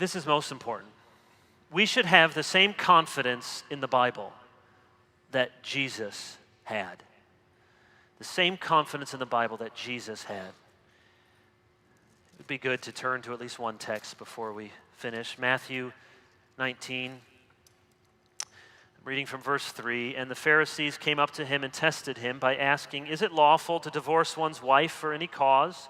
this is most important. We should have the same confidence in the Bible that Jesus had. The same confidence in the Bible that Jesus had. It would be good to turn to at least one text before we finish. Matthew 19. I'm reading from verse 3. And the Pharisees came up to him and tested him by asking, "Is it lawful to divorce one's wife for any cause?"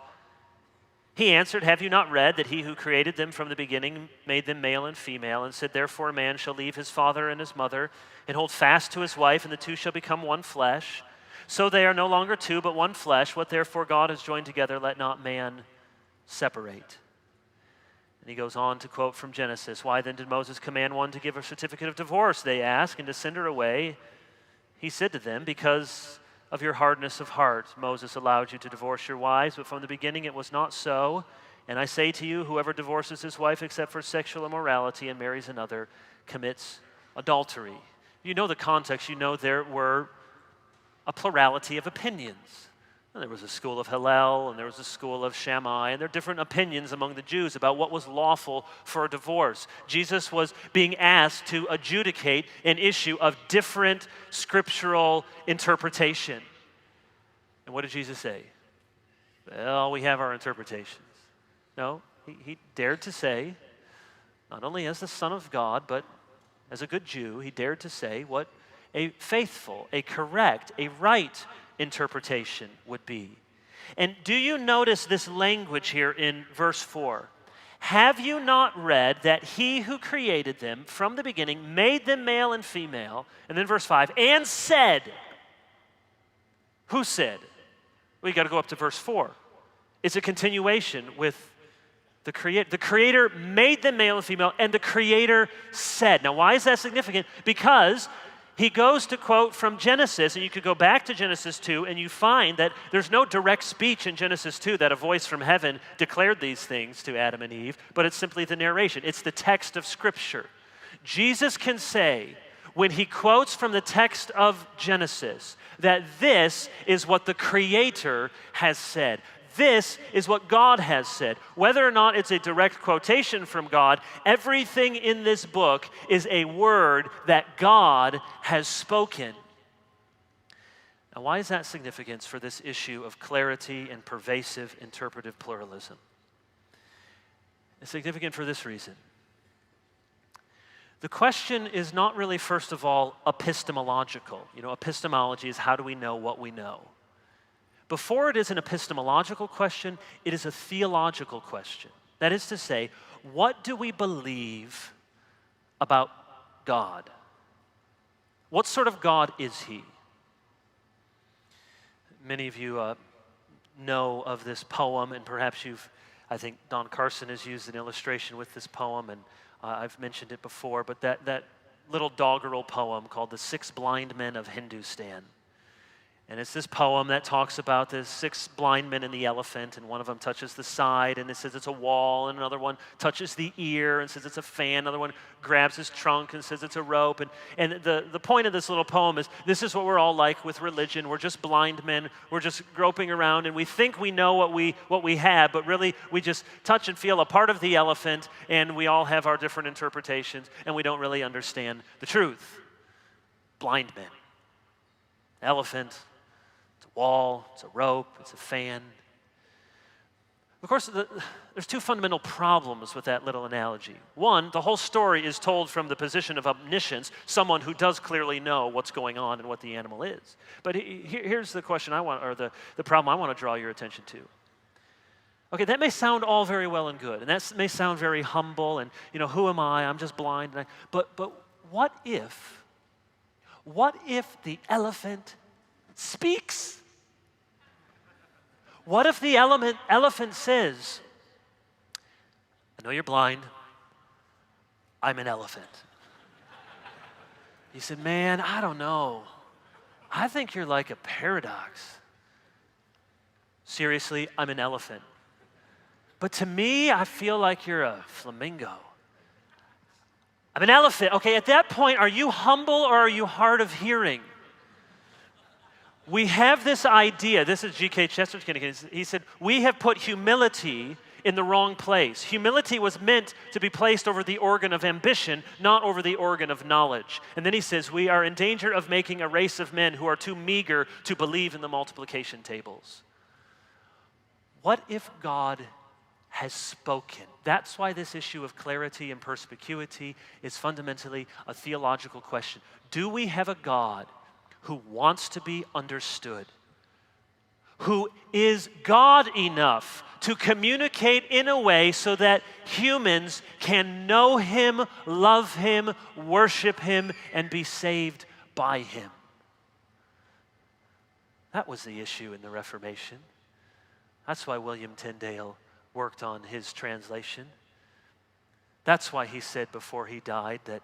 He answered, "Have you not read that he who created them from the beginning made them male and female, and said, therefore a man shall leave his father and his mother and hold fast to his wife, and the two shall become one flesh. So they are no longer two, but one flesh. What therefore God has joined together, let not man separate." And he goes on to quote from Genesis. "Why then did Moses command one to give a certificate of divorce?" they ask, "and to send her away." He said to them, "Because of your hardness of heart, Moses allowed you to divorce your wives, but from the beginning it was not so. And I say to you, whoever divorces his wife except for sexual immorality and marries another commits adultery." You know the context. You know there were a plurality of opinions. There was a school of Hillel, and there was a school of Shammai, and there are different opinions among the Jews about what was lawful for a divorce. Jesus was being asked to adjudicate an issue of different scriptural interpretation. And what did Jesus say? Well, we have our interpretations. No, he dared to say, not only as the Son of God, but as a good Jew, he dared to say what a faithful, a correct, a right interpretation would be. And do you notice this language here in verse 4? Have you not read that he who created them from the beginning made them male and female? And then verse 5, and said. Who said? Well, you got to go up to verse 4. It's a continuation with the Creator. The Creator made them male and female, and the Creator said. Now, why is that significant? Because he goes to quote from Genesis, and you could go back to Genesis 2, and you find that there's no direct speech in Genesis 2 that a voice from heaven declared these things to Adam and Eve, but it's simply the narration. It's the text of Scripture. Jesus can say, when he quotes from the text of Genesis, that this is what the Creator has said. This is what God has said. Whether or not it's a direct quotation from God, everything in this book is a word that God has spoken. Now, why is that significant for this issue of clarity and pervasive interpretive pluralism? It's significant for this reason. The question is not really, first of all, epistemological. You know, epistemology is how do we know what we know? Before it is an epistemological question, it is a theological question. That is to say, what do we believe about God? What sort of God is he? Many of you know of this poem, and perhaps I think Don Carson has used an illustration with this poem, and I've mentioned it before, but that little doggerel poem called The Six Blind Men of Hindustan. And it's this poem that talks about the six blind men and the elephant, and one of them touches the side, and it says it's a wall, and another one touches the ear and says it's a fan, another one grabs his trunk and says it's a rope. And the point of this little poem is this is what we're all like with religion. We're just blind men. We're just groping around, and we think we know what we have, but really we just touch and feel a part of the elephant, and we all have our different interpretations, and we don't really understand the truth. Blind men. Elephant. Wall, it's a rope, it's a fan. Of course, there's two fundamental problems with that little analogy. One, the whole story is told from the position of omniscience, someone who does clearly know what's going on and what the animal is. But here's the question the problem I want to draw your attention to. Okay, that may sound all very well and good, and that may sound very humble, and who am I? I'm just blind. But what if the elephant speaks? What if the elephant says, I know you're blind, I'm an elephant. You said, man, I don't know. I think you're like a paradox. Seriously, I'm an elephant. But to me, I feel like you're a flamingo. I'm an elephant. Okay, at that point, are you humble or are you hard of hearing? We have this idea, this is G.K. Chesterton, he said, we have put humility in the wrong place. Humility was meant to be placed over the organ of ambition, not over the organ of knowledge. And then he says, we are in danger of making a race of men who are too meager to believe in the multiplication tables. What if God has spoken? That's why this issue of clarity and perspicuity is fundamentally a theological question. Do we have a God who wants to be understood, who is God enough to communicate in a way so that humans can know him, love him, worship him, and be saved by him? That was the issue in the Reformation. That's why William Tyndale worked on his translation. That's why he said before he died that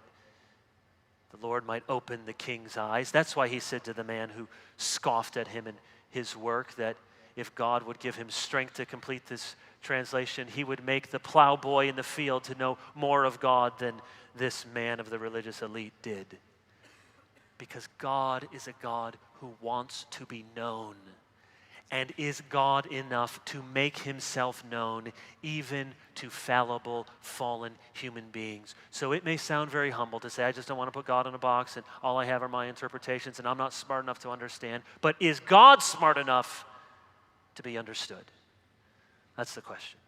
the Lord might open the king's eyes. That's why he said to the man who scoffed at him in his work that if God would give him strength to complete this translation, he would make the plowboy in the field to know more of God than this man of the religious elite did. Because God is a God who wants to be known and is God enough to make himself known even to fallible, fallen human beings. So it may sound very humble to say, I just don't want to put God in a box and all I have are my interpretations and I'm not smart enough to understand. But is God smart enough to be understood? That's the question.